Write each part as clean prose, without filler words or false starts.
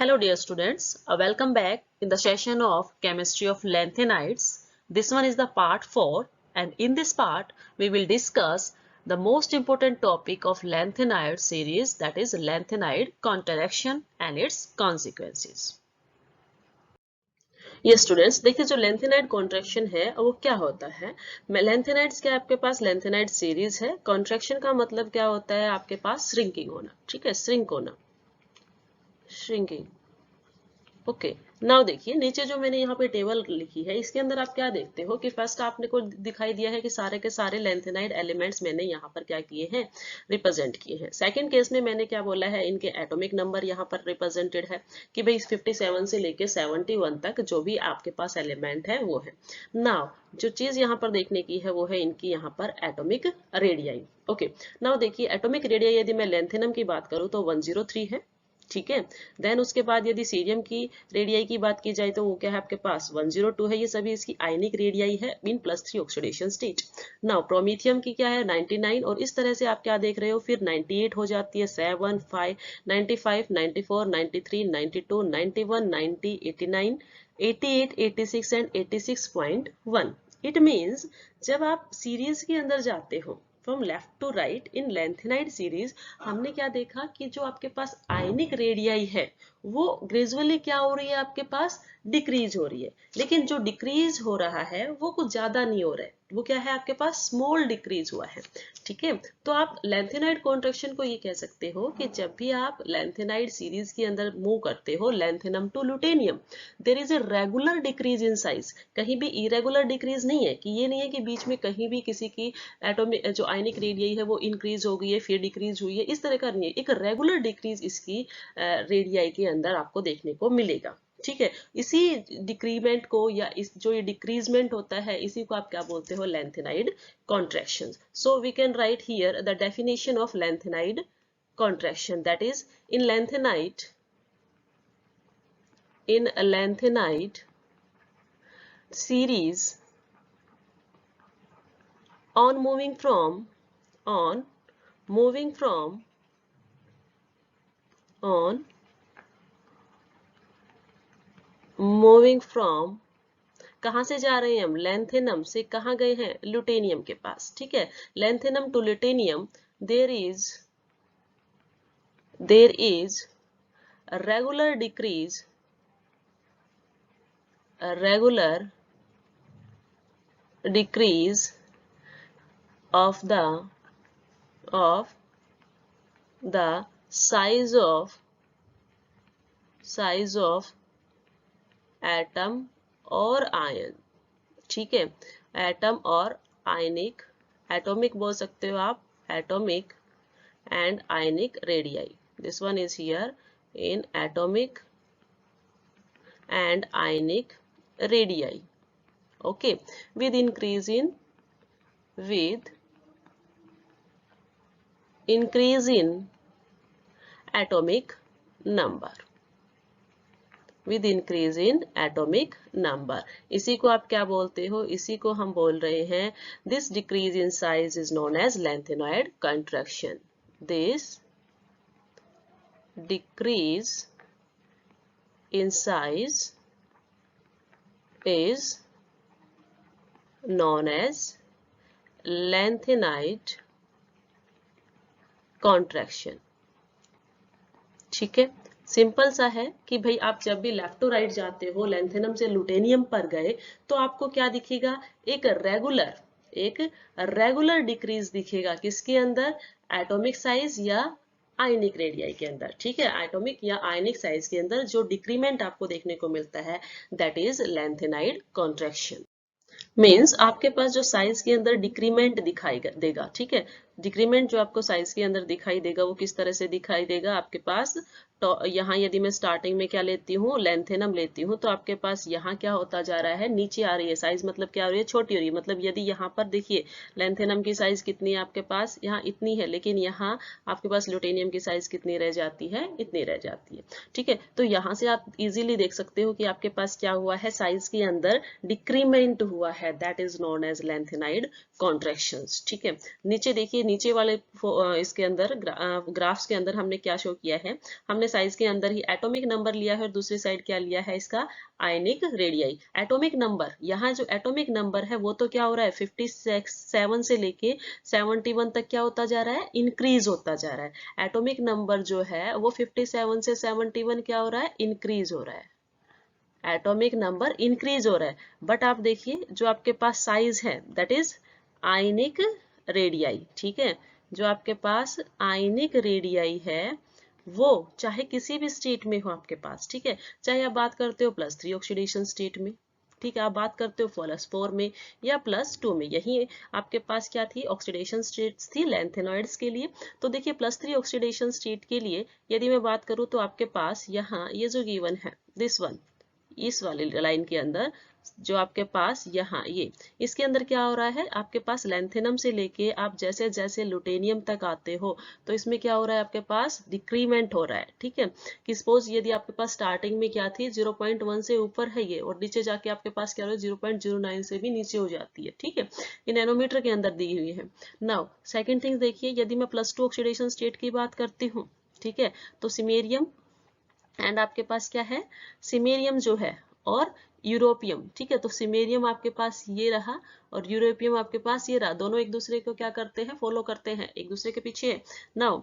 Hello dear students, welcome back in the session of Chemistry of Lanthanides. This one is the part 4 and in this part we will discuss the most important topic of lanthanide series, that is lanthanide contraction and its consequences. ये students देखिए, जो lanthanide contraction है वो क्या होता है। Lanthanides क्या आपके पास लेंथेनाइड सीरीज है। कॉन्ट्रैक्शन का मतलब क्या होता है, आपके पास श्रिंकिंग होना, ठीक है, श्रिंक होना, श्रिंकिंग। ओके, नाउ देखिए नीचे जो मैंने यहाँ पे टेबल लिखी है इसके अंदर आप क्या देखते हो कि फर्स्ट आपने को दिखाई दिया है कि सारे के सारे लेंथेनाइड एलिमेंट्स मैंने यहाँ पर क्या किए हैं, रिप्रेजेंट किए हैं। सेकंड केस में मैंने क्या बोला है, इनके एटॉमिक नंबर यहाँ पर रिप्रेजेंटेड है कि भाई 57 से लेके 71 तक जो भी आपके पास एलिमेंट है वो है। नाउ जो चीज यहाँ पर देखने की है वो है इनकी यहाँ पर एटॉमिक रेडियाई। ओके, नाउ देखिए एटॉमिक रेडियाई यदि मैं लेंथेनम की बात करूँ तो 103 है, ठीक है। देन उसके बाद यदि सीरियम की रेडियाई की बात की जाए तो वो क्या है आपके पास 102 है। ये सभी इसकी आयनिक रेडियाई है इन +3 ऑक्सीडेशन स्टेट। नाउ प्रोमीथियम की क्या है 99 और इस तरह से आप क्या देख रहे हो, फिर 98 हो जाती है, 7 5 95 94 93 92 91 90 89 88 86 एंड 86.1। इट मींस जब आप सीरीज के अंदर जाते हो from left to right in lanthanide series, हमने क्या देखा कि जो आपके पास आयनिक रेडियाई है वो ग्रेजुअली क्या हो रही है, आपके पास डिक्रीज हो रही है। लेकिन जो डिक्रीज हो रहा है वो कुछ ज्यादा नहीं हो रहा है, वो क्या है आपके पास स्मॉल डिक्रीज हुआ है, ठीक है। तो आप लेंथेनाइड कॉन्ट्रैक्शन को ये कह सकते हो कि जब भी आप लेंथेनाइड सीरीज के अंदर मूव करते हो lanthanum to lutetium, there is a regular decrease in size. कहीं भी इरेगुलर डिक्रीज नहीं है, कि ये नहीं है कि बीच में कहीं भी किसी की एटॉमिक जो आयनिक रेडियाई है वो इंक्रीज हो गई है फिर डिक्रीज हुई है, इस तरह का नहीं है। एक रेगुलर डिक्रीज इसकी रेडियाई के अंदर आपको देखने को मिलेगा, ठीक है। इसी डिक्रीमेंट को या इस जो ये डिक्रीजमेंट होता है इसी को आप क्या बोलते हो, lanthanide contraction. So we can write here the definition of lanthanide contraction, that is in lanthanide series on moving from कहां से जा रहे हैं हम, लेंथेनम से कहां गए हैं, लुटेनियम के पास, ठीक है। Lanthanum to lutetium there is a regular decrease of the size of atom और आयन, ठीक है। एटम और आयनिक, एटॉमिक बोल सकते हो आप, atomic and ionic radii. This one is here in atomic and ionic radii. Okay, with increase in atomic number. With increase in atomic number. इसी को आप क्या बोलते हो, इसी को हम बोल रहे हैं, this decrease in size is known as lanthanoid contraction. This decrease in size is known as lanthanide contraction, ठीक है। सिंपल सा है कि भाई आप जब भी लेफ्ट टू राइट जाते हो, लेंथेनम से लुटेनियम पर गए तो आपको क्या दिखेगा, एक रेगुलर डिक्रीज दिखेगा, किसके अंदर, एटॉमिक साइज या आयनिक रेडियाई के अंदर, ठीक है। एटॉमिक या आयनिक साइज के अंदर जो डिक्रीमेंट आपको देखने को मिलता है that is lanthanide contraction. Means आपके पास जो साइज के अंदर डिक्रीमेंट दिखाई देगा, ठीक है। डिक्रीमेंट जो आपको साइज के अंदर दिखाई देगा वो किस तरह से दिखाई देगा, आपके पास तो यहाँ यदि मैं स्टार्टिंग में क्या लेती हूँ, लेंथेनम लेती हूँ, तो आपके पास यहाँ क्या होता जा रहा है, नीचे आ रही है साइज, मतलब क्या हो रही है, छोटी हो रही है। मतलब यदि यहाँ पर देखिए लेंथेनम की साइज कितनी है आपके पास, यहाँ इतनी है, लेकिन यहाँ आपके पास लुटेनियम की साइज कितनी रह जाती है, इतनी रह जाती है, ठीक है। तो यहाँ से आप इजीली देख सकते हो कि आपके पास क्या हुआ है, साइज के अंदर डिक्रीमेंट हुआ है, that is known as lanthanide contractions, ठीक है। नीचे देखिए, नीचे वाले इसके अंदर ग्राफ्स के अंदर हमने क्या शो किया है, हमने हमने साइज के अंदर ही एटॉमिक नंबर लिया है और दूसरी साइड क्या लिया है इसका आयनिक रेडियाई। एटॉमिक नंबर, यहाँ जो एटॉमिक नंबर है वो तो क्या हो रहा है 57 से लेके 71 तक क्या होता जा रहा है, इंक्रीज होता जा रहा है। एटॉमिक नंबर जो है वो 57 से 71 क्या हो रहा है, इंक्रीज हो रहा है। एटॉमिक नंबर इंक्रीज हो रहा है, बट आप देखिए जो आपके पास साइज है दैट इज आयनिक रेडियाई। ठीक है, जो आपके पास आयनिक रेडियाई है वो चाहे किसी भी स्टेट में हो आपके पास, ठीक है, चाहे आप बात करते हो +3 ऑक्सीडेशन स्टेट में, ठीक है, आप बात करते हो +4 में या +2 में, यही आपके पास क्या थी ऑक्सीडेशन स्टेट्स थी लैंथेनॉइड्स के लिए। तो देखिए +3 ऑक्सीडेशन स्टेट के लिए यदि मैं बात करूं तो आपके पास यहाँ ये जो गिवन है दिस वन, इस वाली लाइन के अंदर जो आपके पास यहाँ ये इसके अंदर क्या हो रहा है, आपके पास लैंथेनम से लेके आप जैसे जैसे लुटेनियम तक आते हो तो इसमें क्या हो रहा है, आपके पास डिक्रीमेंट हो रहा है। ठीक है, कि सपोज यदि आपके पास स्टार्टिंग में क्या थी 0.1 से ऊपर है ये और नीचे जाके आपके पास क्या हो रहा है 0.09 से भी नीचे हो जाती है। ठीक है, ये नैनोमीटर के अंदर दी हुई है। नाउ सेकेंड थिंग देखिए, यदि मैं +2 ऑक्सीडेशन स्टेट की बात करती हूँ, ठीक है, तो सिमेरियम एंड आपके पास क्या है सिमेरियम जो है और यूरोपियम। ठीक है, तो सिमेरियम आपके पास ये रहा और यूरोपियम आपके पास ये रहा, दोनों एक दूसरे को क्या करते हैं, फॉलो करते हैं, एक दूसरे के पीछे। नाउ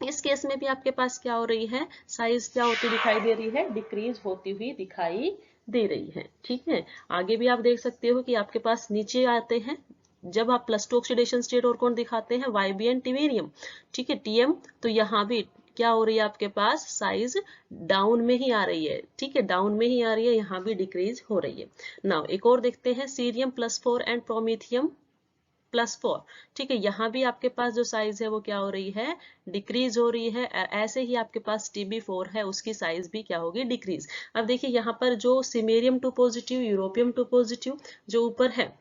इस केस में भी आपके पास क्या हो रही है, साइज क्या होती दिखाई दे रही है, डिक्रीज होती हुई दिखाई दे रही है। ठीक है, आगे भी आप देख सकते हो कि आपके पास नीचे आते हैं जब आप +2 ऑक्सीडेशन स्टेट और कौन दिखाते हैं, वाईबी एंड टिमेरियम। ठीक है, टीएम, तो यहाँ भी क्या हो रही है आपके पास साइज डाउन में ही आ रही है। ठीक है, डाउन में ही आ रही है, यहाँ भी डिक्रीज हो रही है। नाउ एक और देखते हैं सीरियम +4 एंड प्रोमीथियम +4। ठीक है, यहाँ भी आपके पास जो साइज है वो क्या हो रही है, डिक्रीज हो रही है। ऐसे ही आपके पास TB4 है उसकी साइज भी क्या होगी, डिक्रीज। अब देखिए यहाँ पर जो सिमेरियम 2 पॉजिटिव, यूरोपियम 2 पॉजिटिव जो ऊपर है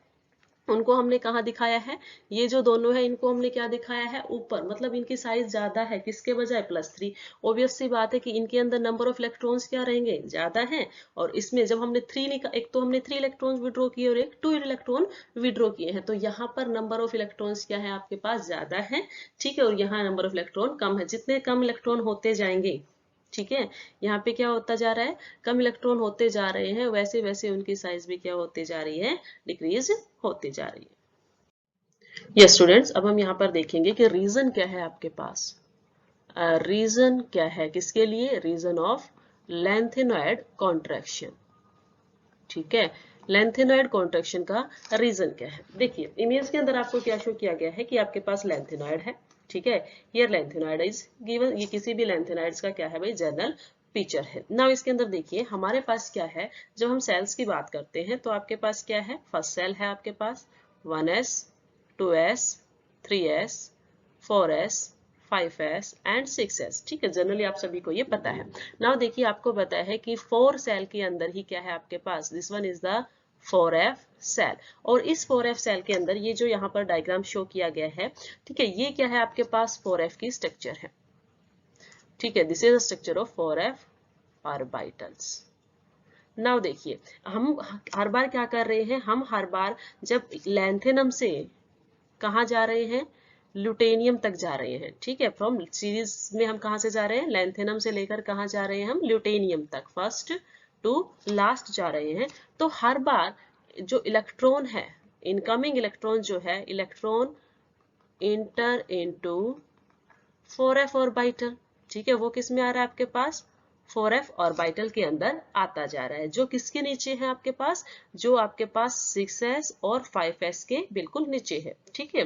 उनको हमने कहाँ दिखाया है, ये जो दोनों है इनको हमने क्या दिखाया है, ऊपर, मतलब इनकी साइज ज्यादा है किसके बजाय +3। ऑब्वियस सी बात है कि इनके अंदर नंबर ऑफ इलेक्ट्रॉन्स क्या रहेंगे, ज्यादा है। और इसमें जब हमने 3 एक तो हमने 3 इलेक्ट्रॉन्स विड्रॉ किए और एक 2 इलेक्ट्रॉन विड्रॉ किए हैं, तो यहाँ पर नंबर ऑफ इलेक्ट्रॉन्स क्या है आपके पास, ज्यादा है। ठीक है, और यहाँ नंबर ऑफ इलेक्ट्रॉन कम है। जितने कम इलेक्ट्रॉन होते जाएंगे, ठीक है, यहाँ पे क्या होता जा रहा है, कम इलेक्ट्रॉन होते जा रहे हैं, वैसे वैसे उनकी साइज भी क्या होती जा रही है, डिक्रीज होती जा रही है। यस स्टूडेंट्स, अब हम यहाँ पर देखेंगे कि रीजन क्या है आपके पास। रीजन क्या है किसके लिए, रीजन ऑफ लैंथेनॉइड कॉन्ट्रैक्शन। ठीक है, लैंथेनॉइड कॉन्ट्रैक्शन का रीजन क्या है। देखिए इमेज के अंदर आपको क्या शो किया गया है कि आपके पास लैंथेनॉइड है। ठीक है, हियर लैंथेनॉइड इज गिवन, ये किसी भी लैंथेनॉइड्स का क्या है भाई, जनरल फीचर है। नाउ इसके अंदर देखिए हमारे पास क्या है, जब हम सेल्स की बात करते हैं तो आपके पास क्या है, फर्स्ट सेल है आपके पास 1s 2s 3s 4s 5s and 6s। ठीक है, जनरली आप सभी को ये पता है। नाउ देखिए आपको पता है कि 4 सेल के अंदर ही क्या है आपके पास, this one is the 4f cell. और इस 4f सेल के अंदर ये जो यहाँ पर डायग्राम शो किया गया है, ठीक है, ये क्या है आपके पास 4f की स्ट्रक्चर है। ठीक है, this is the structure of 4f orbitals. Now देखिए हम हर बार क्या कर रहे हैं, हम हर बार जब लैंथेनम से कहाँ जा रहे हैं, ल्यूटेनियम तक जा रहे हैं। ठीक है, फ्रॉम सीरीज में हम कहाँ से जा रहे हैं, लैंथेनम से लेकर कहाँ जा रहे हैं हम, ल्यूटेनियम तक, फर्स्ट टू लास्ट जा रहे हैं। तो हर बार जो इलेक्ट्रॉन है, इनकमिंग इलेक्ट्रॉन जो है, electron inter into 4f orbital. ठीक है, वो किस में आ रहा है आपके पास, 4f ऑर्बिटल के अंदर आता जा रहा है, जो किसके नीचे है आपके पास, जो आपके पास 6s और 5s के बिल्कुल नीचे है। ठीक है,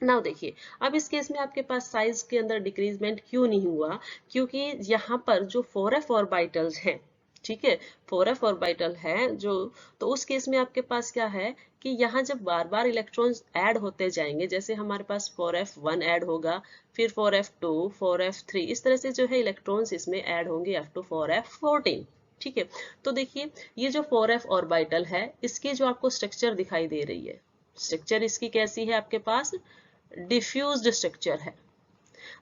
नाउ देखिए अब इस केस में आपके पास साइज के अंदर डिक्रीजमेंट क्यों नहीं हुआ, क्योंकि यहाँ पर जो 4f ऑर्बिटल्स हैं, ठीक है, 4f ऑर्बिटल है जो, तो उस केस में आपके पास क्या है कि यहाँ जब बार बार इलेक्ट्रॉन्स ऐड होते जाएंगे, जैसे हमारे पास 4f1 ऐड होगा, फिर 4f2 4f3, इस तरह से जो है इलेक्ट्रॉन्स इसमें ऐड होंगे अप टू 4f14। ठीक है, तो देखिए ये जो 4f ऑर्बिटल है इसकी जो आपको स्ट्रक्चर दिखाई दे रही है, स्ट्रक्चर इसकी कैसी है आपके पास, डिफ्यूज्ड स्ट्रक्चर है।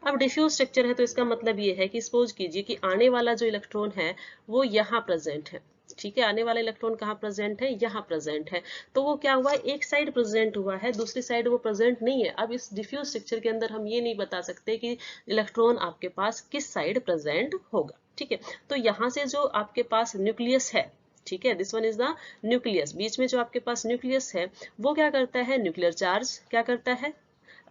अब डिफ्यूज स्ट्रक्चर है तो इसका मतलब ये है कि सपोज कीजिए कि आने वाला जो इलेक्ट्रॉन है वो यहाँ प्रेजेंट है, ठीक है, आने वाला इलेक्ट्रॉन कहाँ प्रेजेंट है, यहाँ प्रेजेंट है। तो वो क्या हुआ, एक साइड प्रेजेंट हुआ है, दूसरी साइड वो प्रेजेंट नहीं है। अब इस डिफ्यूज स्ट्रक्चर के अंदर हम ये नहीं बता सकते कि इलेक्ट्रॉन आपके पास किस साइड प्रेजेंट होगा। ठीक है, तो यहाँ से जो आपके पास न्यूक्लियस है, ठीक है, this one is the nucleus, बीच में जो आपके पास न्यूक्लियस है वो क्या करता है, न्यूक्लियर चार्ज क्या करता है,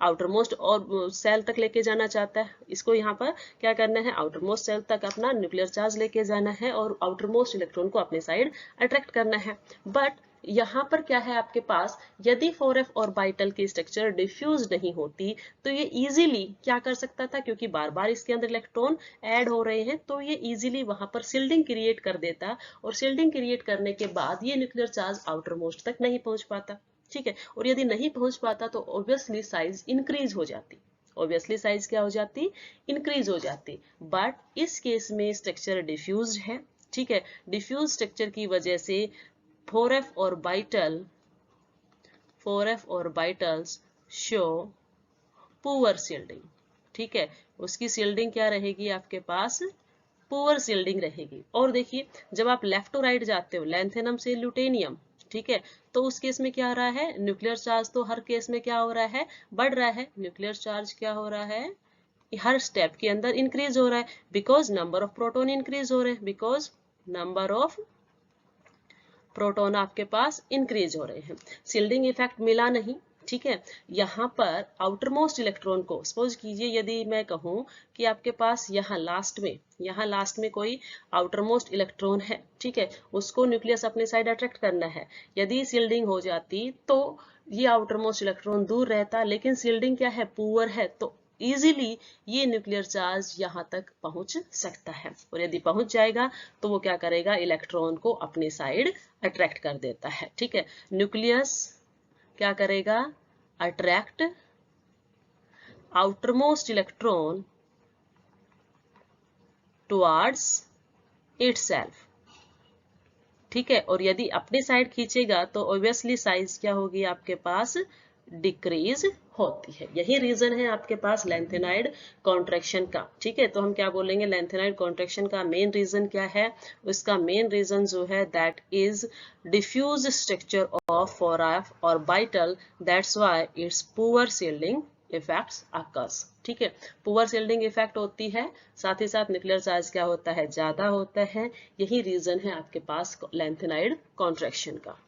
आउटर मोस्ट और सेल तक लेके जाना चाहता है। इसको यहाँ पर क्या करना है, आउटर मोस्ट सेल तक अपना न्यूक्लियर चार्ज लेके जाना है और आउटर मोस्ट इलेक्ट्रॉन को अपने साइड अट्रैक्ट करना है। बट यहाँ पर क्या है आपके पास, यदि 4f ऑर्बिटल की स्ट्रक्चर डिफ्यूज नहीं होती तो ये इजीली क्या कर सकता था, क्योंकि बार बार इसके अंदर इलेक्ट्रॉन ऐड हो रहे हैं, तो ये इजीली वहां पर शिल्डिंग क्रिएट कर देता, और शिल्डिंग क्रिएट करने के बाद ये न्यूक्लियर चार्ज आउटर मोस्ट तक नहीं पहुंच पाता। ठीक है, और यदि नहीं पहुंच पाता तो ऑब्वियसली साइज इंक्रीज हो जाती, ऑब्वियसली साइज क्या हो जाती, इंक्रीज हो जाती। बट इस केस में स्ट्रक्चर डिफ्यूज्ड है। ठीक है, डिफ्यूज स्ट्रक्चर की वजह से 4f orbitals show poor shielding. ठीक है, उसकी शिल्डिंग क्या रहेगी आपके पास, पुअर शिल्डिंग रहेगी। और देखिए, जब आप लेफ्ट टू राइट जाते हो, लैंथेनम से ल्यूटेनियम, ठीक है, तो उस केस में क्या हो रहा है, न्यूक्लियर चार्ज तो हर केस में क्या हो रहा है, बढ़ रहा है। न्यूक्लियर चार्ज क्या हो रहा है, हर स्टेप के अंदर इंक्रीज हो रहा है, because number of proton increase हो रहे हैं, बिकॉज नंबर ऑफ प्रोटॉन आपके पास इंक्रीज हो रहे हैं। शिल्डिंग इफेक्ट मिला नहीं। ठीक है, यहाँ पर आउटर मोस्ट इलेक्ट्रॉन को सपोज कीजिए, यदि मैं कहूं कि आपके पास यहाँ लास्ट में कोई आउटर मोस्ट इलेक्ट्रॉन है, ठीक है, उसको न्यूक्लियस अपने साइड अट्रैक्ट करना है। यदि शिल्डिंग हो जाती तो ये आउटर मोस्ट इलेक्ट्रॉन दूर रहता, लेकिन शिल्डिंग क्या है, पुअर है, तो इजीली ये न्यूक्लियर चार्ज यहाँ तक पहुंच सकता है। और यदि पहुंच जाएगा तो वो क्या करेगा, इलेक्ट्रॉन को अपने साइड अट्रैक्ट कर देता है। ठीक है, न्यूक्लियस क्या करेगा, attract outermost electron towards itself। ठीक है, और यदि अपने साइड खींचेगा तो ऑब्वियसली साइज क्या होगी आपके पास, डिक्रीज होती है। यही रीजन है आपके पास लेंथेनाइड कॉन्ट्रैक्शन का। ठीक है, तो हम क्या बोलेंगे, लेंथेनाइड कॉन्ट्रैक्शन का मेन रीजन क्या है, उसका मेन रीजन जो है that is diffuse structure of 4f orbital, that's why its poor shielding effects occurs. ठीक है, पुअर शिल्डिंग इफेक्ट होती है, साथ ही साथ न्यूक्लियर चार्ज क्या होता है, ज्यादा होता है। यही रीजन है आपके पास लेंथेनाइड कॉन्ट्रैक्शन का।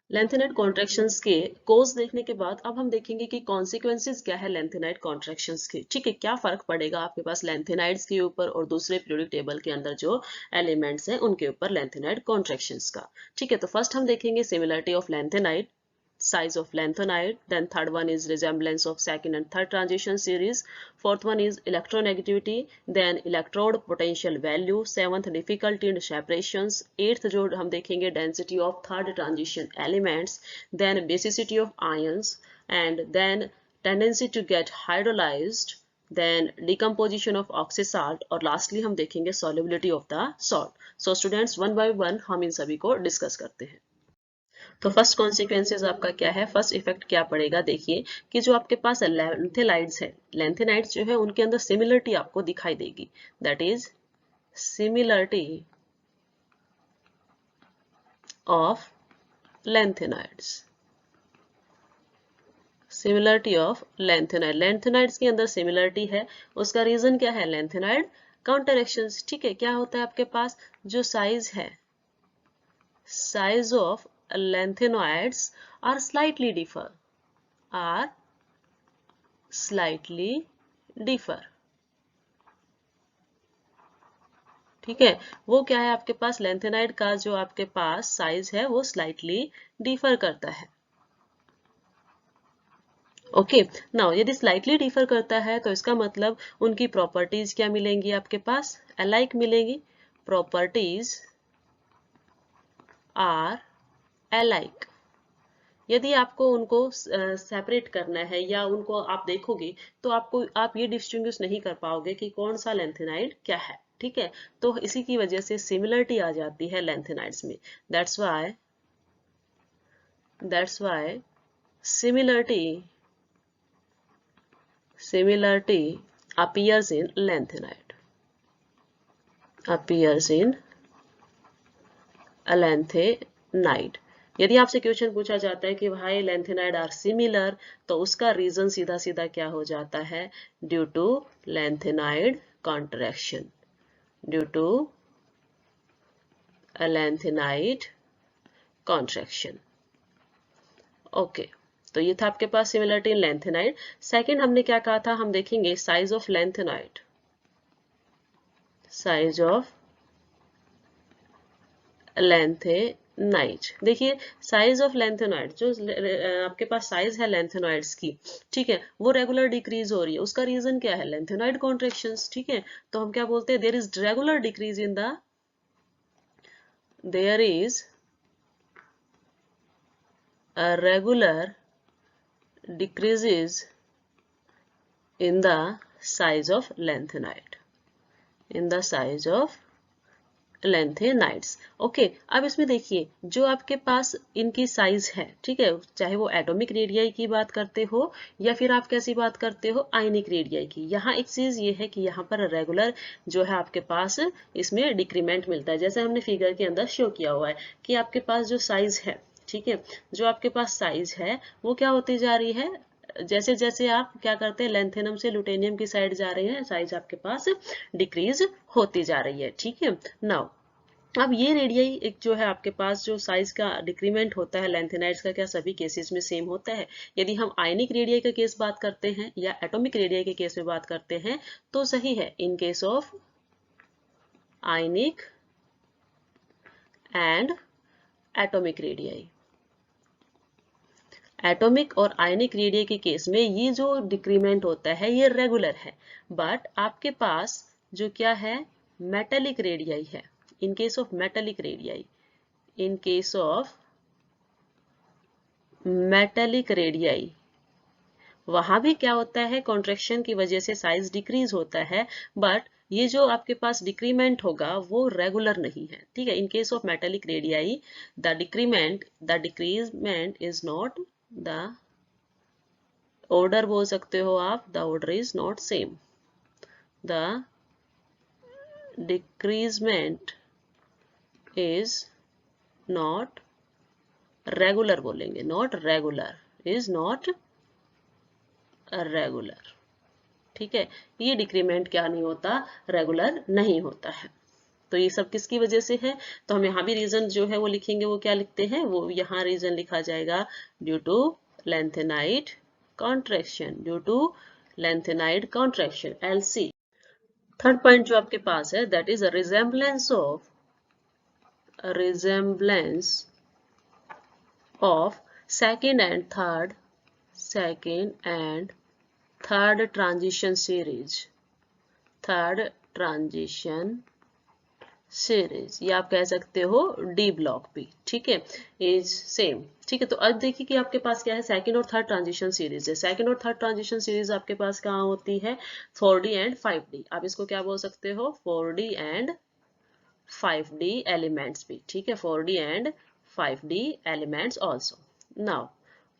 लेंथेनाइड कॉन्ट्रैक्शंस के कोज देखने के बाद अब हम देखेंगे कि कॉन्सिक्वेंसेज क्या है लेंथेनाइड कॉन्ट्रैक्शंस के। ठीक है, क्या फर्क पड़ेगा आपके पास लेंथेनाइड्स के ऊपर और दूसरे पीरियोडिक टेबल के अंदर जो एलिमेंट्स हैं उनके ऊपर लेंथेनाइड कॉन्ट्रैक्शंस का। ठीक है, तो फर्स्ट हम देखेंगे similarity of lanthanide, size of lanthanide, then third one is resemblance of second and third transition series, fourth one is electronegativity, then electrode potential value, seventh difficulty in separations, eighth जो हम देखेंगे density of third transition elements, then basicity of ions, and then tendency to get hydrolyzed, then decomposition of oxysalt, और lastly हम देखेंगे solubility of the salt। so students one by one हम इन सभी को discuss करते हैं। तो फर्स्ट कॉन्सिक्वेंसेज आपका क्या है, फर्स्ट इफेक्ट क्या पड़ेगा, देखिए कि जो आपके पास लेंथेनाइड्स है, लेंथेनाइड्स जो है उनके अंदर सिमिलरिटी आपको दिखाई देगी, that is similarity of lanthanides, similarity of lanthanide, lanthanides के अंदर सिमिलरिटी है। उसका रीजन क्या है, लेंथेनाइड काउंटरएक्शंस। ठीक है, क्या होता है आपके पास जो साइज है, size of lanthanoids are slightly differ। ठीक है, वो क्या है आपके पास, लेंथेनाइड का जो आपके पास साइज है वो स्लाइटली डिफर करता है। ओके, नाउ यदि स्लाइटली डिफर करता है तो इसका मतलब उनकी प्रॉपर्टीज क्या मिलेंगी आपके पास, अलाइक मिलेंगी। Properties are alike. यदि आपको उनको सेपरेट करना है या उनको आप देखोगे तो आप ये डिस्टिंग्विश नहीं कर पाओगे कि कौन सा लेंथेनाइड क्या है। ठीक है, तो इसी की वजह से सिमिलरिटी आ जाती है लेंथेनाइड्स में। That's why similarity appears in lanthanide. यदि आपसे क्वेश्चन पूछा जाता है कि भाई लैंथेनाइड आर सिमिलर, तो उसका रीजन सीधा सीधा क्या हो जाता है, due to lanthanide contraction, due to lanthanide contraction. Okay, तो ये था आपके पास सिमिलरिटी इन लैंथेनाइड। सेकंड हमने क्या कहा था, हम देखेंगे size of lanthanide, size of lanthanide. देखिए साइज ऑफ लैंथेनाइड, जो आपके पास साइज है लैंथेनाइड्स की, ठीक है, वो रेगुलर डिक्रीज हो रही है। उसका रीजन क्या है, लैंथेनाइड कॉन्ट्रैक्शंस, ठीक है। तो हम क्या बोलते हैं, there is regular decrease in the, there is a regular decreases in the size of lanthanide, in the size of lanthanides. Okay, अब इसमें देखिए जो आपके पास इनकी साइज है, ठीक है, चाहे वो एटॉमिक रेडियाई की बात करते हो या फिर आप कैसी बात करते हो, आयनिक रेडियाई की। यहाँ एक चीज ये है कि यहाँ पर रेगुलर जो है आपके पास इसमें डिक्रीमेंट मिलता है, जैसे हमने फिगर के अंदर शो किया हुआ है कि आपके पास जो साइज है, ठीक है, जो आपके पास साइज है वो क्या होती जा रही है, जैसे जैसे आप क्या करते हैं लैंथेनम से लुटेनियम की साइड जा रहे हैं, साइज आपके पास डिक्रीज होती जा रही है, ठीक है। नाउ अब ये रेडियाई एक जो है आपके पास जो साइज का डिक्रीमेंट होता है लैंथेनाइड्स का, क्या सभी केसेस में सेम होता है? यदि हम आयनिक रेडियाई का केस बात करते हैं या एटॉमिक रेडियाई के केस में बात करते हैं तो सही है, in case of ionic and atomic radii, atomic और आयनिक रेडियाई के केस में ये जो डिक्रीमेंट होता है ये रेगुलर है। बट आपके पास जो क्या है, मेटेलिक रेडियाई है, in case of metallic radii, in case of metallic radii, वहां भी क्या होता है, कॉन्ट्रैक्शन की वजह से साइज डिक्रीज होता है, बट ये जो आपके पास डिक्रीमेंट होगा वो रेगुलर नहीं है, ठीक है। In case of metallic radii the decreasement is not the order, बोल सकते हो आप, the order is not same, the decreasement is not regular, बोलेंगे not regular, is not regular, ठीक है। ये डिक्रीमेंट क्या नहीं होता, रेगुलर नहीं होता है। तो ये सब किसकी वजह से है, तो हम यहाँ भी रीजन जो है वो लिखेंगे, वो क्या लिखते हैं, वो यहाँ रीजन लिखा जाएगा due to lanthanide contraction, due to lanthanide contraction, LC। Third point जो आपके पास है that is a resemblance of second and third transition series, ये आप कह सकते हो डी ब्लॉक भी, ठीक है, इज सेम, ठीक है। तो अब देखिए कि आपके पास क्या है, सेकंड और थर्ड ट्रांजिशन सीरीज है। सेकंड और थर्ड ट्रांजिशन सीरीज आपके पास कहाँ होती है, 4D एंड 5D, आप इसको क्या बोल सकते हो, 4D एंड 5D एलिमेंट्स भी, ठीक है, 4D and 5D elements also. Now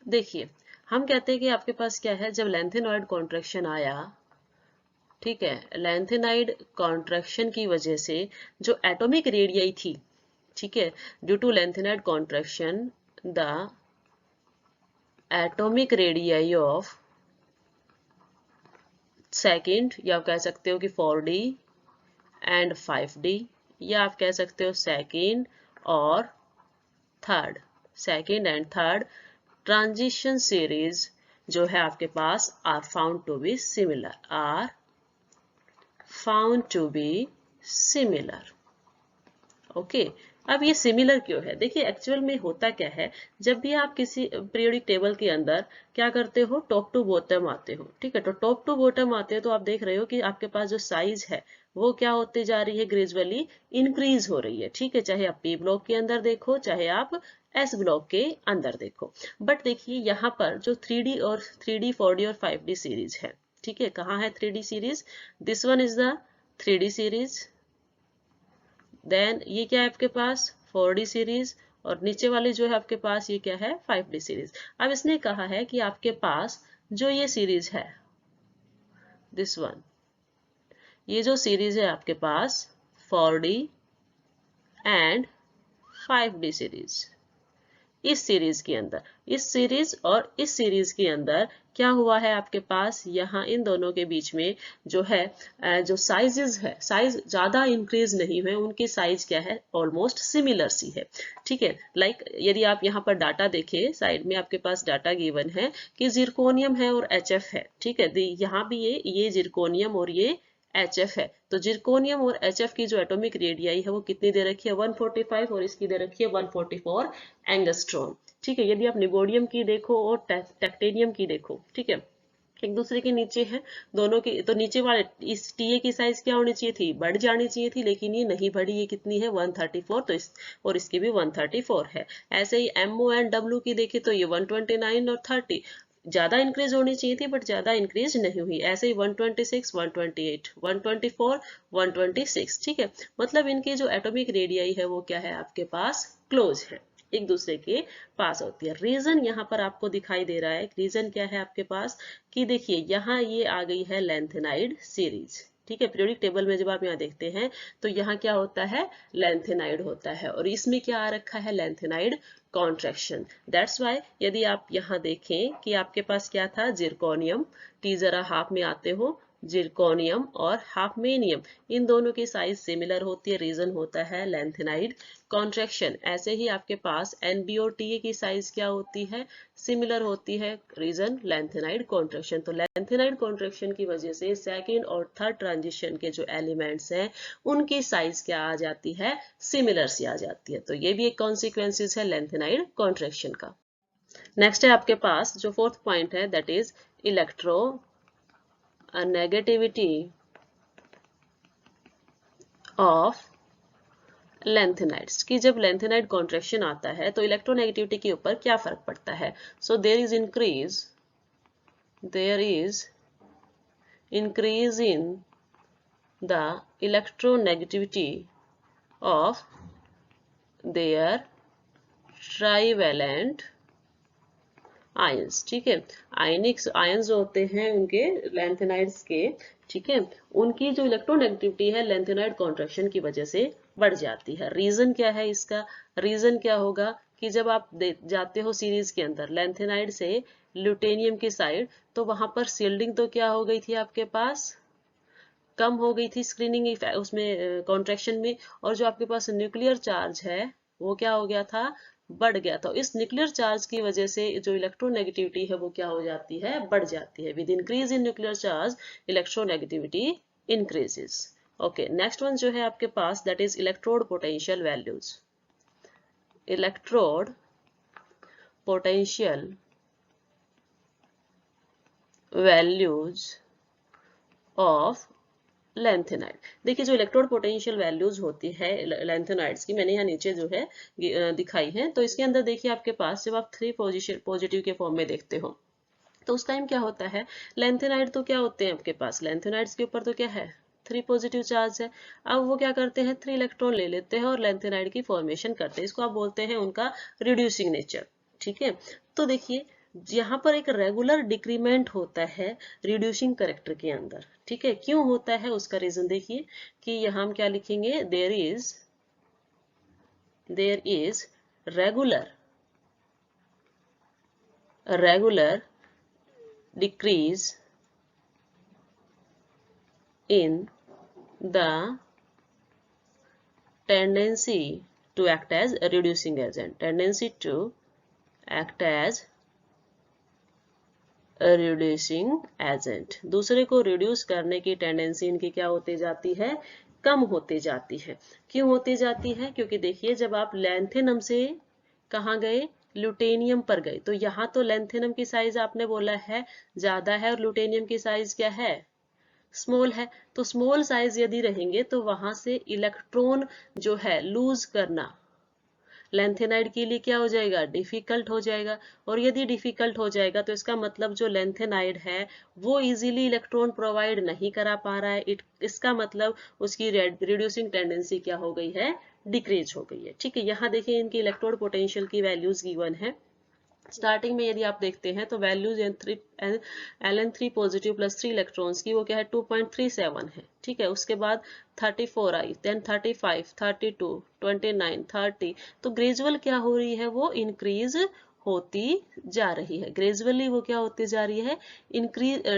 देखिए हम कहते हैं कि आपके पास क्या है, जब लैंथेनॉइड कॉन्ट्रैक्शन आया, ठीक है, लैंथेनाइड कॉन्ट्रैक्शन की वजह से जो एटॉमिक रेडियाई थी, ठीक है, due to lanthanide contraction the atomic radii of second, या आप कह सकते हो कि 4D एंड 5D, या आप कह सकते हो सेकंड और second and third transition series जो है आपके पास are found to be similar, okay. अब ये सिमिलर क्यों है, देखिए एक्चुअल में होता क्या है, जब भी आप किसी पीरियोडिक टेबल के अंदर क्या करते हो, टॉप टू बॉटम आते हो, ठीक है, तो टॉप टू बॉटम आते हो तो आप देख रहे हो कि आपके पास जो साइज है वो क्या होती जा रही है, ग्रेजुअली इंक्रीज हो रही है, ठीक है, चाहे आप P ब्लॉक के अंदर देखो, चाहे आप S ब्लॉक के अंदर देखो। बट देखिए यहाँ पर जो 3D, 4D और 5D सीरीज है, ठीक है, कहाँ है 3D series, this one is the 3D series, then ये क्या है आपके पास 4D सीरीज, और नीचे वाले जो है आपके पास ये क्या है 5D सीरीज। अब इसने कहा है कि आपके पास जो ये सीरीज है, दिस वन, ये जो सीरीज है आपके पास 4D एंड 5d सीरीज। इस सीरीज के अंदर, इस सीरीज और इस सीरीज के अंदर क्या हुआ है आपके पास, यहाँ इन दोनों के बीच में जो है जो साइजेस है, साइज ज्यादा इंक्रीज नहीं हुए, उनकी साइज क्या है, ऑलमोस्ट सिमिलर सी है। ठीक है, लाइक यदि आप यहाँ पर डाटा देखें, साइड में आपके पास डाटा गिवन है कि जिरकोनियम है और HF है। ठीक है, यहाँ भी ये जिरकोनियम और ये HF है। तो जिरकोनियम और HF की जो एटॉमिक रेडियाई है वो कितनी दे रखी है, 145, और इसकी दे रखी है 144 एंगस्ट्रॉम। ठीक है, यदि आप निगोडियम की देखो और टेक्टेनियम की देखो, ठीक है, एक दूसरे के नीचे है दोनों की, तो नीचे वाले इस TA की साइज क्या होनी चाहिए थी, बढ़ जानी चाहिए थी, लेकिन ये नहीं बढ़ी। ये कितनी है, 134, तो इस और इसकी भी 134 है। ऐसे ही MO एंड W की देखे तो ये 129 और 30, ज्यादा इंक्रीज होनी चाहिए थी बट ज्यादा इंक्रीज नहीं हुई। ऐसे ही 126, 128, 124, 126। ठीक है, मतलब इनकी जो एटॉमिक रेडियाई है वो क्या है आपके पास, क्लोज है, एक दूसरे के पास होती है। रीजन यहाँ पर आपको दिखाई दे रहा है, रीजन क्या है आपके पास कि देखिए यहाँ ये आ गई है लैंथेनाइड सीरीज। ठीक है, पीरियोडिक टेबल में जब आप यहाँ देखते हैं तो यहाँ क्या होता है, लैंथेनाइड होता है, और इसमें क्या आ रखा है, लैंथेनाइड कॉन्ट्रैक्शन। दैट्स वाई यदि आप यहाँ देखें कि आपके पास क्या था, जिरकोनियम, टी जरा हाफ में आते हो, जिरकोनियम और हाफमेनियम, इन दोनों की साइज सिमिलर होती है, रीजन होता है लैंथेनाइड कॉन्ट्रैक्शन। ऐसे ही आपके पास NB और TA की साइज क्या होती है, सिमिलर होती है, रीजन लैंथेनाइड कॉन्ट्रैक्शन। तो लैंथेनाइड कॉन्ट्रैक्शन की वजह से सेकंड और थर्ड ट्रांजिशन के जो एलिमेंट्स हैं उनकी साइज क्या आ जाती है, सिमिलर सी आ जाती है। तो ये भी एक कॉन्सिक्वेंसेस है लैंथेनाइड कॉन्ट्रैक्शन का। नेक्स्ट है आपके पास जो फोर्थ पॉइंट है, that is electro negativity of lanthanides, कि जब लैंथेनाइड कॉन्ट्रैक्शन आता है तो इलेक्ट्रोनेगेटिविटी के ऊपर क्या फर्क पड़ता है। So there is increase in the electronegativity of their trivalent ions. ठीक है, आयनिक आयंस जो होते हैं उनके लैंथेनाइड्स के, ठीक है, उनकी जो इलेक्ट्रोनेगेटिविटी है लैंथेनाइड कॉन्ट्रैक्शन की वजह से बढ़ जाती है। रीजन क्या है इसका, रीजन क्या होगा कि जब आप जाते हो सीरीज के अंदर लैंथेनाइड से ल्यूटेनियम की साइड, तो वहां पर सील्डिंग तो क्या हो गई थी आपके पास, कम हो गई थी स्क्रीनिंग उसमें कॉन्ट्रैक्शन में, और जो आपके पास न्यूक्लियर चार्ज है वो क्या हो गया था, बढ़ गया था। इस न्यूक्लियर चार्ज की वजह से जो इलेक्ट्रोनेगेटिविटी है वो क्या हो जाती है, बढ़ जाती है। With increase in nuclear charge electronegativity increases. Okay, next one जो है आपके पास, that is electrode potential values. Electrode potential values of lanthanide. देखिए जो इलेक्ट्रोड पोटेंशियल वैल्यूज होती है लैंथेनाइड्स की, मैंने यहाँ नीचे जो है दिखाई है, तो इसके अंदर देखिए आपके पास जब आप 3 पोजिशन पॉजिटिव के फॉर्म में देखते हो तो उस टाइम क्या होता है, लैंथेनाइड तो क्या होते हैं आपके पास, लैंथेनाइड्स के ऊपर तो क्या है, 3 पॉजिटिव चार्ज है। अब वो क्या करते हैं, 3 इलेक्ट्रॉन ले लेते हैं और लैंथेनाइड की फॉर्मेशन करते हैं, इसको आप बोलते हैं उनका रिड्यूसिंग नेचर। ठीक है, तो देखिए यहाँ पर एक रेगुलर डिक्रीमेंट होता है रिड्यूसिंग करेक्टर के अंदर। ठीक है, क्यों होता है उसका रीजन देखिए कि यहाँ हम क्या लिखेंगे, there is regular decrease in the tendency to act as a reducing agent, tendency to act as a reducing agent। दूसरे को रिड्यूस करने की टेंडेंसी इनकी क्या होती जाती है, कम होती जाती है। क्यों होती जाती है, क्योंकि देखिए जब आप लैंथेनम से कहाँ गए, ल्यूटेनियम पर गए, तो यहाँ तो लैंथेनम की साइज आपने बोला है ज्यादा है और ल्यूटेनियम की साइज क्या है, स्मॉल है। तो स्मॉल साइज यदि रहेंगे तो वहां से इलेक्ट्रॉन जो है लूज करना लैंथेनाइड के लिए क्या हो जाएगा, डिफिकल्ट हो जाएगा। और यदि डिफिकल्ट हो जाएगा तो इसका मतलब जो लैंथेनाइड है वो इजीली इलेक्ट्रॉन प्रोवाइड नहीं करा पा रहा है, इसका मतलब उसकी रिड्यूसिंग टेंडेंसी क्या हो गई है, डिक्रीज हो गई है। ठीक है, यहाँ देखिए इनकी इलेक्ट्रोड पोटेंशियल की वैल्यूज गिवन है। स्टार्टिंग में यदि आप देखते हैं तो values Ln3 positive plus 3 electrons की वो क्या है 2.37 है, ठीक है। उसके बाद 34 आई, देन 35, 32, 29, 30, तो ग्रेजुअल क्या हो रही है, वो इंक्रीज होती जा रही है, ग्रेजुअली वो क्या होती जा रही है,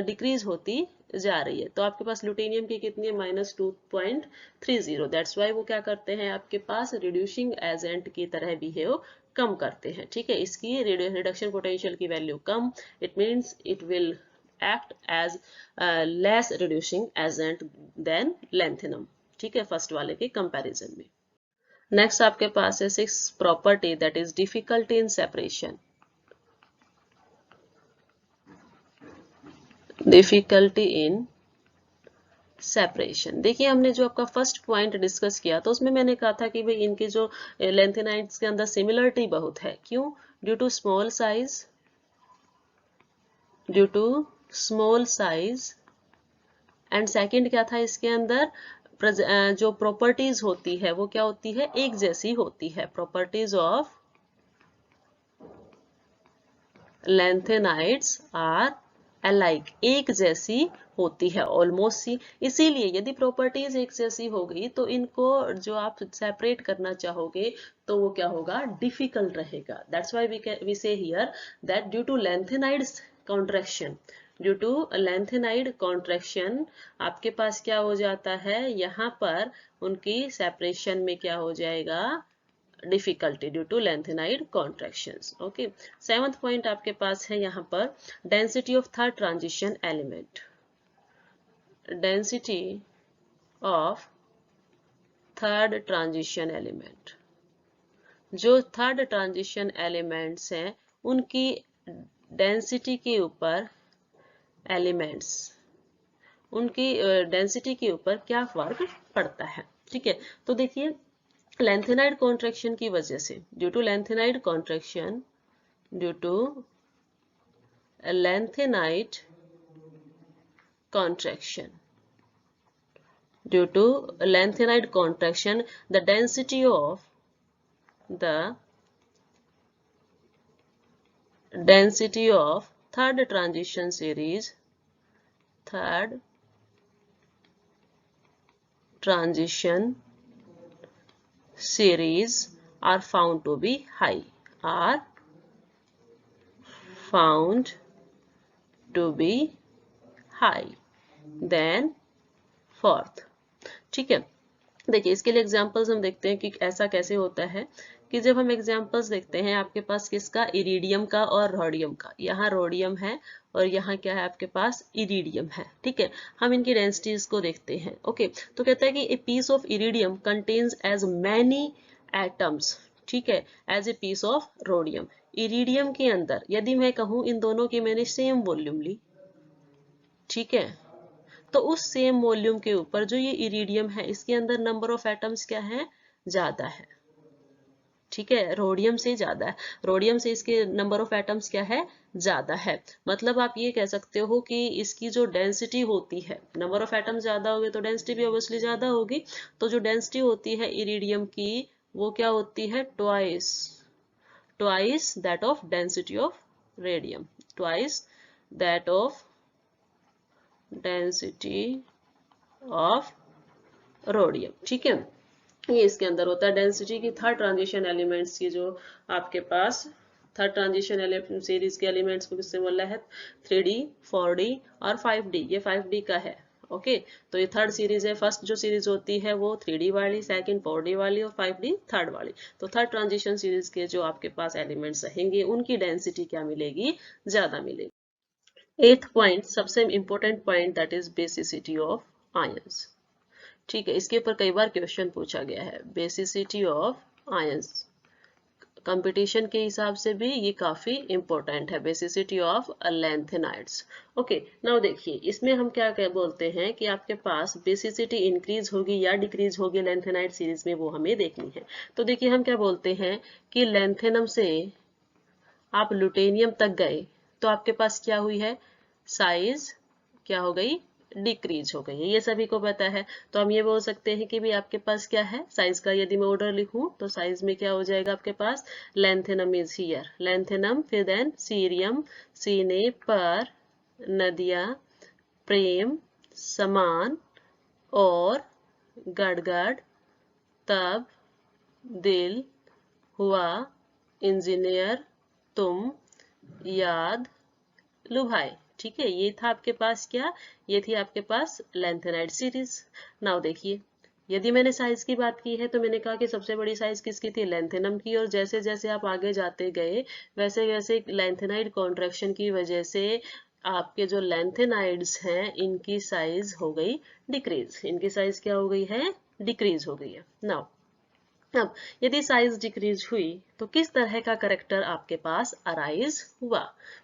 डिक्रीज होती जा रही है। तो आपके पास ल्यूटेनियम की कितनी है -2.30, दैट्स वाई वो क्या करते हैं आपके पास रिड्यूसिंग एजेंट की तरह बिहेव कम करते हैं, ठीक है। इसकी रिडक्शन पोटेंशियल की वैल्यू कम, it means it will act as less reducing agent than lanthanum, ठीक है, फर्स्ट वाले के कंपैरिजन में। नेक्स्ट आपके पास है 6 property that is difficulty in separation. Difficulty in separation, देखिए हमने जो आपका फर्स्ट पॉइंट डिस्कस किया तो उसमें मैंने कहा था कि भाई इनके जो लेंथेनाइड्स के अंदर सिमिलरिटी बहुत है, क्यों, due to small size, due to small size, and second क्या था इसके अंदर जो प्रॉपर्टीज होती है वो क्या होती है, एक जैसी होती है, properties of lanthanides are alike, एक जैसी होती है, ऑलमोस्ट सी। इसीलिए यदि प्रॉपर्टीज एक जैसी हो गई तो इनको जो आप सेपरेट करना चाहोगे तो वो क्या होगा, डिफिकल्ट रहेगा। That's why we say here that due to lanthanides contraction, due to lanthanide contraction आपके पास क्या हो जाता है, यहाँ पर उनकी सेपरेशन में क्या हो जाएगा, difficulty due to lanthanide contractions. Okay, 7th point आपके पास है यहाँ पर density of third transition element. Density of third transition element, जो थर्ड ट्रांजिशन एलिमेंट्स हैं उनकी डेंसिटी के ऊपर एलिमेंट्स, उनकी डेंसिटी के ऊपर क्या फर्क पड़ता है, ठीक है। तो देखिए लेंथेनाइड कॉन्ट्रैक्शन की वजह से, due to lanthanide contraction, due to lanthanide contraction, due to lengthenide contraction the density of third transition series, third transition series are found to be high, are found to be high than fourth, ठीक है। देखिए इसके लिए examples हम देखते हैं कि ऐसा कैसे होता है, कि जब हम एग्जांपल्स देखते हैं आपके पास किसका, इरिडियम का और रोडियम का, यहाँ रोडियम है और यहाँ क्या है आपके पास इरिडियम है, ठीक है। हम इनकी डेंसिटीज को देखते हैं। ओके, तो कहता है कि a piece of iridium contains as many atoms, ठीक है, as a piece of rhodium. Iridium के अंदर यदि मैं कहूँ इन दोनों की मैंने सेम वॉल्यूम ली, ठीक है, तो उस सेम वॉल्यूम के ऊपर जो ये इरिडियम है इसके अंदर नंबर ऑफ एटम्स क्या है, ज्यादा है, ठीक है, रोडियम से ज्यादा है, रोडियम से इसके नंबर ऑफ एटम्स क्या है, ज्यादा है। मतलब आप ये कह सकते हो कि इसकी जो डेंसिटी होती है, नंबर ऑफ एटम्स ज्यादा हो गए तो डेंसिटी भी ऑब्वियसली ज्यादा होगी, तो जो डेंसिटी होती है इरिडियम की वो क्या होती है, twice that of density of radium, twice that of density of rhodium, ठीक है। ये इसके अंदर होता है डेंसिटी की थर्ड ट्रांजिशन एलिमेंट्स की, जो आपके पास थर्ड ट्रांजिशन सीरीज के एलिमेंट्स को किससे बोला है, 3D, 4D और 5D, ये 5D का है। ओके, तो ये थर्ड सीरीज है, फर्स्ट जो सीरीज होती है वो 3D वाली, सेकंड 4D वाली और 5D थर्ड वाली। तो थर्ड ट्रांजिशन सीरीज के जो आपके पास एलिमेंट्स रहेंगे उनकी डेंसिटी क्या मिलेगी, ज्यादा मिलेगी। 8th पॉइंट सबसे important point that is basicity of ions, ठीक है, इसके ऊपर कई बार क्वेश्चन पूछा गया है, बेसिसिटी ऑफ आयंस। कंपटीशन के हिसाब से भी ये काफी इंपॉर्टेंट है, basicity of lanthanides. Okay, now देखिए इसमें हम क्या बोलते हैं कि आपके पास बेसिसिटी इंक्रीज होगी या डिक्रीज होगी लेंथेनाइड सीरीज में, वो हमें देखनी है। तो देखिए हम क्या बोलते हैं कि लेंथेनम से आप ल्यूटेनियम तक गए तो आपके पास क्या हुई है, साइज क्या हो गई, डिक्रीज हो गई है, ये सभी को पता है। तो हम ये बोल सकते हैं कि भी आपके पास क्या है, साइज का यदि मैं ऑर्डर लिखूं तो साइज में क्या हो जाएगा आपके पास, लेंथेनम इज हियर, लेंथेनम, फिर देन सीरियम, सीने, पर, नदिया, प्रेम, समान, और, गड़गड़, तब, दिल, हुआ, इंजीनियर, तुम, याद, लुभाए। ठीक है, ये था आपके पास क्या, ये थी आपके पास लेंथेनाइड सीरीज। नाउ देखिए, यदि मैंने साइज की बात की है तो मैंने कहा कि सबसे बड़ी साइज किसकी थी, लेंथेनम की, और जैसे जैसे आप आगे जाते गए वैसे वैसे लेंथेनाइड कॉन्ट्रैक्शन की वजह से आपके जो लेंथेनाइड्स हैं इनकी साइज हो गई डिक्रीज, इनकी साइज क्या हो गई है, डिक्रीज हो गई है। नाउ अब यदि साइज डिक्रीज हुई तो किस तरह का करेक्टर आपके पास अराइज हुआ।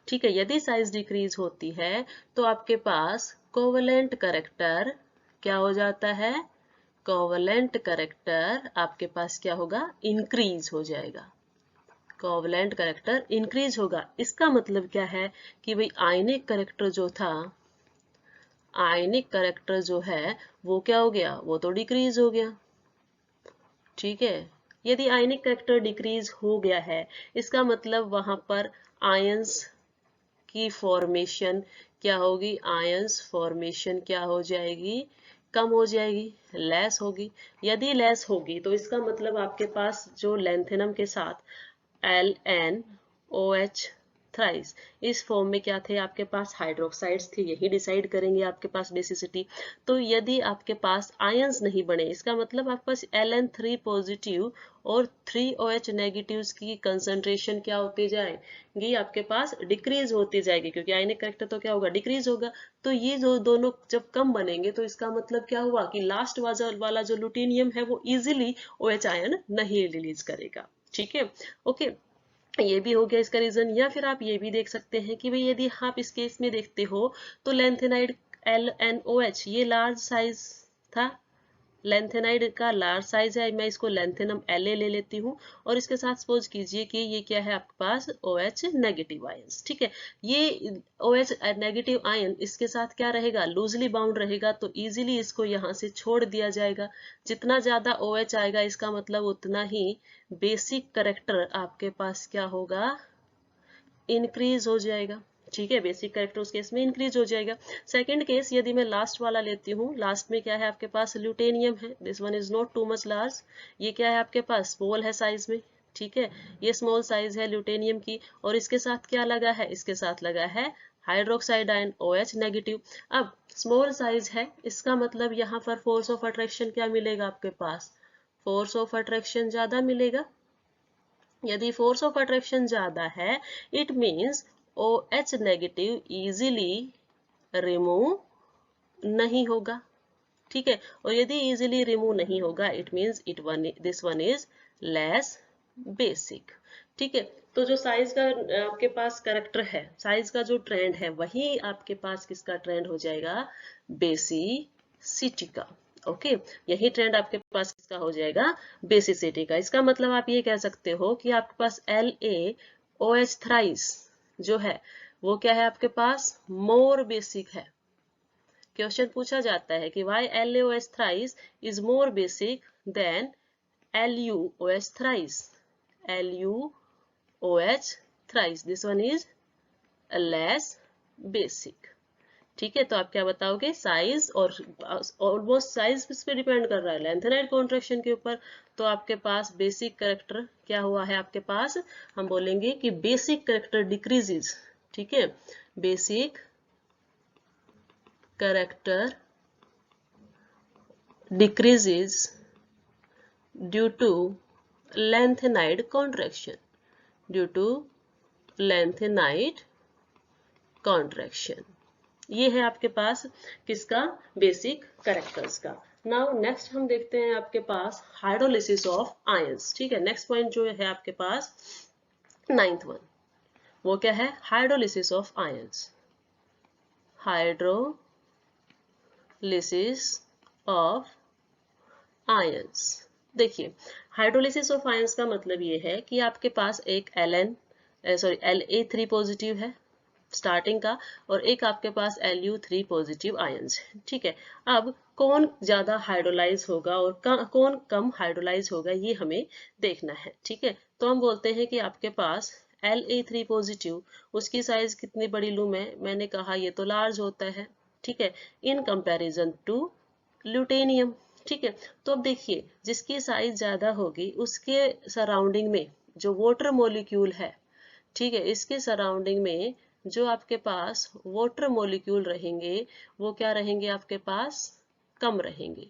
ठीक है, यदि साइज डिक्रीज होती है तो आपके पास कोवलेंट करेक्टर क्या हो जाता है, कोवलेंट करेक्टर आपके पास क्या होगा, इंक्रीज हो जाएगा, कोवलेंट करेक्टर इंक्रीज होगा। इसका मतलब क्या है कि भाई आयनिक करेक्टर जो था, आयनिक करेक्टर जो है वो क्या हो गया, वो तो डिक्रीज हो गया। ठीक है, यदि आयनिक करेक्टर डिक्रीज हो गया है इसका मतलब वहां पर आयंस की फॉर्मेशन क्या होगी, आयंस फॉर्मेशन क्या हो जाएगी, कम हो जाएगी, लेस होगी। यदि लेस होगी तो इसका मतलब आपके पास जो लेंथेनम के साथ LnOH थ्राइस, इस फॉर्म में क्या थे आपके पास, हाइड्रोक्साइड्स थे, यही डिसाइड करेंगे आपके पास बेसिसिटी। तो यदि आपके पास आयंस नहीं बने इसका मतलब आपके पास Ln3 पॉजिटिव और 3OH नेगेटिव्स की कंसंट्रेशन क्या होती जाएगी, आपके पास डिक्रीज होती जाएगी, क्योंकि आयनिक करेक्टर तो क्या होगा, डिक्रीज होगा। तो ये जो दोनों जब कम बनेंगे तो इसका मतलब क्या हुआ कि लास्ट वाला जो लुटीनियम है वो इजिली OH आयन नहीं रिलीज करेगा। ठीक है, ओके, ये भी हो गया इसका रीजन। या फिर आप ये भी देख सकते हैं कि भाई यदि आप इस केस में देखते हो तो लेंथेनाइड LnOH ये लार्ज साइज था, लेंथेनाइड का लार्ज साइज है, मैं इसको लेंथेनम La ले लेती हूँ, और इसके साथ सपोज कीजिए कि ये क्या है आपके पास OH नेगेटिव आयंस। ठीक है, ये OH नेगेटिव आयन इसके साथ क्या रहेगा, लूजली बाउंड रहेगा, तो इजीली इसको यहाँ से छोड़ दिया जाएगा। जितना ज्यादा OH आएगा इसका मतलब उतना ही बेसिक करेक्टर आपके पास क्या होगा, इंक्रीज हो जाएगा। ठीक है, बेसिक करेक्टर उस केस में इंक्रीज हो जाएगा। सेकंड केस यदि मैं लास्ट वाला लेती हूँ, लास्ट में क्या है आपके पास, ल्यूटेनियम है, this one is not too much large, ये क्या है आपके पास, स्मॉल है साइज में। ठीक है, ये स्मॉल साइज है ल्यूटेनियम की, और इसके साथ क्या लगा है, इसके साथ लगा है हाइड्रोक्साइड आयन OH नेगेटिव। अब स्मॉल साइज है इसका मतलब यहाँ पर फोर्स ऑफ अट्रैक्शन क्या मिलेगा आपके पास, फोर्स ऑफ अट्रैक्शन ज्यादा मिलेगा। यदि फोर्स ऑफ अट्रैक्शन ज्यादा है it means OH negative easily remove नहीं होगा। ठीक है, और यदि इजीली रिमूव नहीं होगा it means this one is less basic. ठीक है, तो जो साइज का आपके पास करेक्टर है, साइज का जो ट्रेंड है वही आपके पास किसका ट्रेंड हो जाएगा, बेसिसिटी का। ओके, यही ट्रेंड आपके पास किसका हो जाएगा, बेसिसिटी का। इसका मतलब आप ये कह सकते हो कि आपके पास LaOH थ्राइस जो है वो क्या है आपके पास, मोर बेसिक है। क्वेश्चन पूछा जाता है कि why LaOH thrice is more basic than LuOH thrice, LuOH thrice, this one is less basic। ठीक है, तो आप क्या बताओगे, साइज, और ऑलमोस्ट साइज किस पे डिपेंड कर रहा है, लेंथेनाइड कॉन्ट्रैक्शन के ऊपर। तो आपके पास बेसिक करेक्टर क्या हुआ है आपके पास, हम बोलेंगे कि बेसिक करेक्टर डिक्रीजेज। ठीक है, basic character decreases due to lengthenide contraction, due to lengthenide contraction। ये है आपके पास किसका, बेसिक कैरेक्टर्स का। नाउ नेक्स्ट हम देखते हैं आपके पास हाइड्रोलिसिस ऑफ आयंस। ठीक है, नेक्स्ट पॉइंट जो है आपके पास 9th वन, वो क्या है, hydrolysis of ions, hydrolysis of ions. देखिए, हाइड्रोलिसिस ऑफ आयंस का मतलब ये है कि आपके पास एक La3 पॉजिटिव है, स्टार्टिंग का, और एक आपके पास Lu3 पॉजिटिव आयंस है। ठीक है, अब कौन ज्यादा हाइड्रोलाइज होगा और कौन कम हाइड्रोलाइज होगा ये हमें देखना है। ठीक है, तो हम बोलते हैं कि आपके पास La3 पॉजिटिव, उसकी साइज कितनी बड़ी लूं मैंने कहा ये तो लार्ज होता है। ठीक है, इन कंपैरिजन टू ल्यूटेनियम। ठीक है, तो अब देखिए जिसकी साइज ज्यादा होगी उसके सराउंडिंग में जो वाटर मॉलिक्यूल है, ठीक है, इसके सराउंडिंग में जो आपके पास वाटर मॉलिक्यूल रहेंगे वो क्या रहेंगे, आपके पास कम रहेंगे।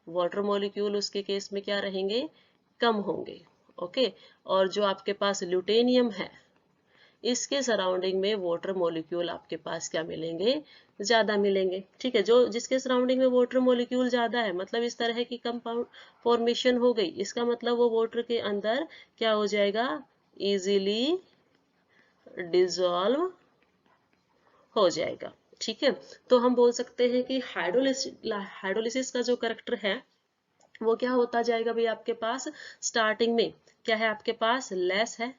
वाटर मॉलिक्यूल उसके केस में क्या रहेंगे, कम होंगे। ओके, और जो आपके पास ल्यूटेनियम है इसके सराउंडिंग में वाटर मॉलिक्यूल आपके पास क्या मिलेंगे, ज्यादा मिलेंगे। ठीक है, जो जिसके सराउंडिंग में वाटर मॉलिक्यूल ज्यादा है मतलब इस तरह की कंपाउंड फॉर्मेशन हो गई, इसका मतलब वो वाटर के अंदर क्या हो जाएगा, इजीली डिसॉल्व हो जाएगा। ठीक है, तो हम बोल सकते हैं कि हाइड्रोलिसिस का जो करैक्टर है वो क्या होता जाएगा भाई, आपके पास स्टार्टिंग में क्या है, आपके पास लेस है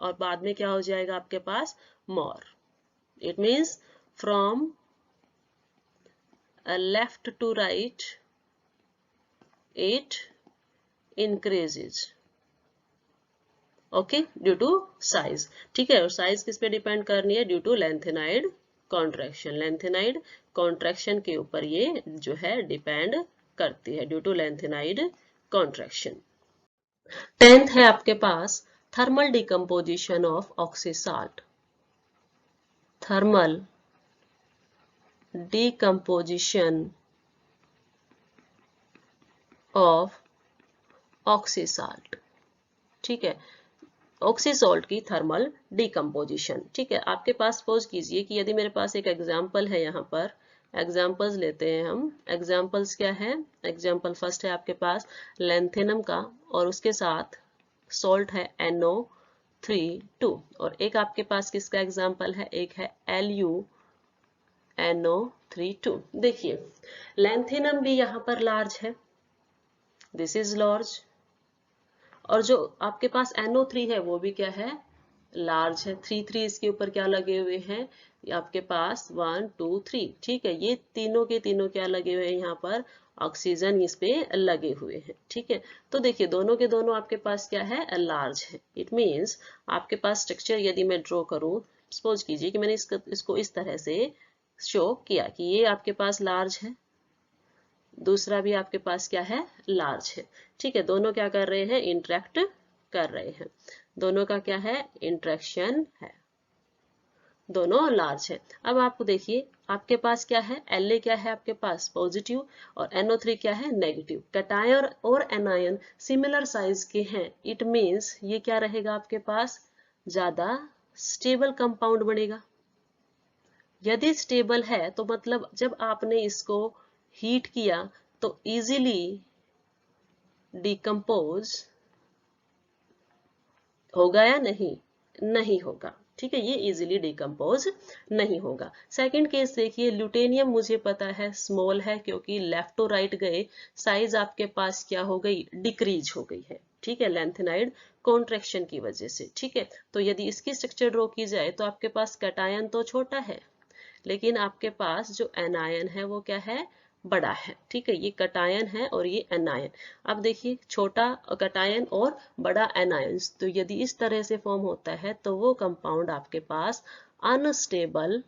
और बाद में क्या हो जाएगा आपके पास more. It means from left to right it increases. Okay, due to size. ठीक है, और साइज किस पे डिपेंड करनी है, due to lanthanide contraction. Lanthanide contraction के ऊपर ये जो है डिपेंड करती है, due to lanthanide contraction. 10th है आपके पास thermal decomposition of oxysalt. Thermal decomposition of oxysalt. ठीक है, ऑक्सीसॉल्ट की थर्मल डिकम्पोजिशन। ठीक है, आपके पास सपोज कीजिए कि यदि मेरे पास एक एग्जाम्पल है, यहाँ पर एग्जाम्पल्स लेते हैं हम। एग्जाम्पल्स क्या है, एग्जाम्पल फर्स्ट है आपके पास लेंथेनम का और उसके साथ सॉल्ट है NO3 और एक आपके पास किसका एग्जाम्पल है, एक है LuNO3। देखिए लेंथेनम भी यहाँ पर लार्ज है, दिस इज लार्ज, और जो आपके पास NO3 है वो भी क्या है, लार्ज है। 3 इसके ऊपर क्या लगे हुए हैं, आपके पास 1 2 3। ठीक है, ये तीनों के तीनों क्या लगे हुए हैं, यहाँ पर ऑक्सीजन इस पे लगे हुए हैं। ठीक है, तो देखिए दोनों के दोनों आपके पास क्या है, लार्ज है। इट मीन्स आपके पास स्ट्रक्चर यदि मैं ड्रॉ करूं, सपोज कीजिए कि मैंने इसको इस तरह से शो किया कि ये आपके पास लार्ज है, दूसरा भी आपके पास क्या है, लार्ज है। ठीक है, दोनों क्या कर रहे हैं, इंटरेक्ट कर रहे हैं, दोनों का क्या है, इंटरेक्शन है, दोनों लार्ज है। अब आपको देखिए आपके पास क्या है, La क्या है आपके पास पॉजिटिव और NO3 क्या है नेगेटिव। कैटायन और एनायन सिमिलर साइज के हैं, इट मींस ये क्या रहेगा आपके पास, ज्यादा स्टेबल कंपाउंड बनेगा। यदि स्टेबल है तो मतलब जब आपने इसको हीट किया तो इजीली डिकम्पोज होगा या नहीं, नहीं होगा। ठीक है, ये इजीली डिकम्पोज नहीं होगा। सेकंड केस देखिए, ल्यूटेनियम मुझे पता है स्मॉल है क्योंकि लेफ्ट टू राइट गए, साइज आपके पास क्या हो गई, डिक्रीज हो गई है। ठीक है, लेंथेनाइड कॉन्ट्रैक्शन की वजह से। ठीक है, तो यदि इसकी स्ट्रक्चर ड्रॉ की जाए तो आपके पास कैटायन तो छोटा है लेकिन आपके पास जो एनायन है वो क्या है, बड़ा है। ठीक है, ये कैटायन है और ये एनायन। अब देखिए छोटा कैटायन और बड़ा एनायन, तो यदि इस तरह से फॉर्म होता है तो वो कंपाउंड आपके पास अनस्टेबल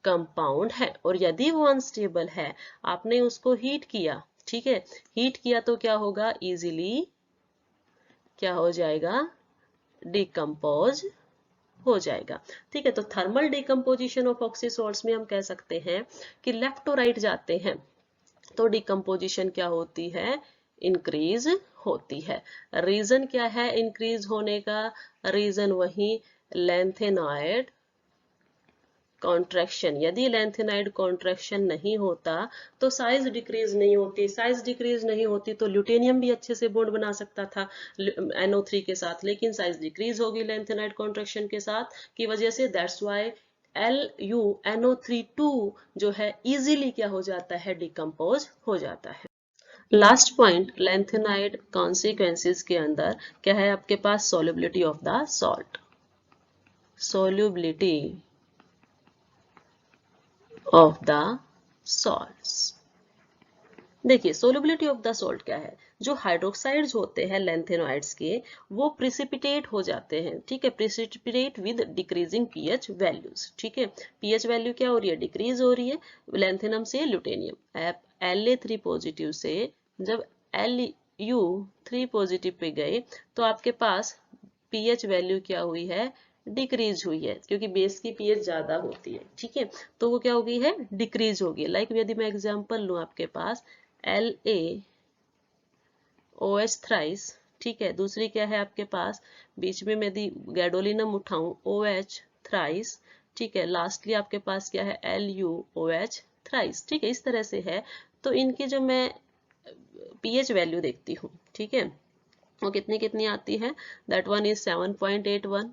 कंपाउंड है। और यदि वो अनस्टेबल है, आपने उसको हीट किया, ठीक है, हीट किया तो क्या होगा, इजीली क्या हो जाएगा, डिकम्पोज हो जाएगा। ठीक है, तो थर्मल डिकम्पोजिशन ऑफ ऑक्सीसॉल्ट्स में हम कह सकते हैं कि लेफ्ट टू राइट जाते हैं तो डिकम्पोजिशन क्या होती है, इंक्रीज होती है। रीजन क्या है इंक्रीज होने का, रीजन वही लेंथेनॉइड कॉन्ट्रैक्शन। यदि लेंथेनाइड कॉन्ट्रैक्शन नहीं होता तो साइज डिक्रीज नहीं होती, साइज डिक्रीज नहीं होती तो ल्यूटेनियम भी अच्छे से बॉन्ड बना सकता था NO3 के साथ, लेकिन साइज डिक्रीज होगी लेंथेनाइड कॉन्ट्रैक्शन के साथ की वजह से। दैट्स वाई LuNO3 जो है इजीली क्या हो जाता है, डिकम्पोज हो जाता है। लास्ट पॉइंट लेंथेनाइड कॉन्सिक्वेंसेस के अंदर क्या है आपके पास, solubility of the salt. Solubility of the salts. देखिए सोल्युबिलिटी ऑफ द सॉल्ट क्या है, जो हाइड्रोक्साइड्स होते हैं लैंथेनॉइड्स के वो प्रिसिपिटेट हो जाते हैं, ठीक है, precipitate with decreasing pH values, ठीक है। पीएच वैल्यू क्या हो रही है, डिक्रीज हो रही है, लैंथेनम से ल्यूटेनियम La3 पॉजिटिव से जब Lu3 पॉजिटिव पे गए तो आपके पास पीएच वैल्यू क्या हुई है, डिक्रीज हुई है, क्योंकि बेस की पीएच ज्यादा होती है, ठीक है, तो वो क्या हो गई है, डिक्रीज हो गई। लाइक यदि मैं एग्जांपल लूं आपके पास LaOH थ्राइस, ठीक है, दूसरी क्या है आपके पास, बीच में यदि गैडोलिनम उठाऊं OH थ्राइस, ठीक है, लास्टली आपके पास क्या है LuOH थ्राइस, ठीक है, इस तरह से है। तो इनकी जो मैं पीएच वैल्यू देखती हूँ, ठीक है, वो कितनी कितनी आती है, दैट वन इज 7.81,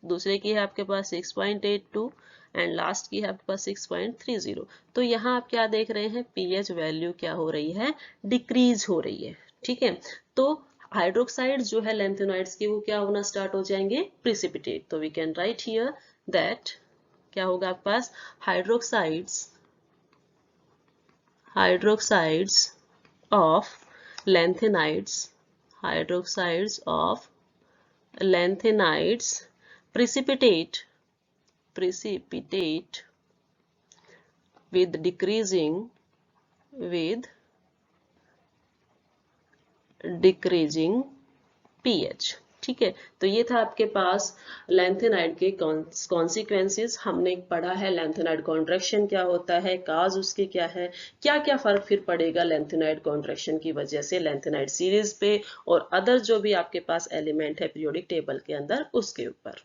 दूसरे की है आपके पास 6.82 एंड लास्ट की है आपके पास 6.30। तो यहाँ आप क्या देख रहे हैं, पीएच वैल्यू क्या हो रही है, डिक्रीज हो रही है, ठीक है। तो हाइड्रोक्साइड्स जो है लैंथेनॉइड्स के वो क्या होना स्टार्ट हो जाएंगे, प्रिसिपिटेट। तो we can write here that क्या होगा आपके पास, hydroxides of lengthenides precipitate with decreasing pH, ठीक है। तो ये था आपके पास लैंथेनाइड के कॉन्सिक्वेंसेस। हमने पढ़ा है लैंथेनाइड कॉन्ट्रैक्शन क्या होता है, काज उसके क्या है, क्या क्या फर्क फिर पड़ेगा लैंथेनाइड कॉन्ट्रैक्शन की वजह से लैंथेनाइड सीरीज पे और अदर जो भी आपके पास एलिमेंट है पीरियोडिक टेबल के अंदर उसके ऊपर।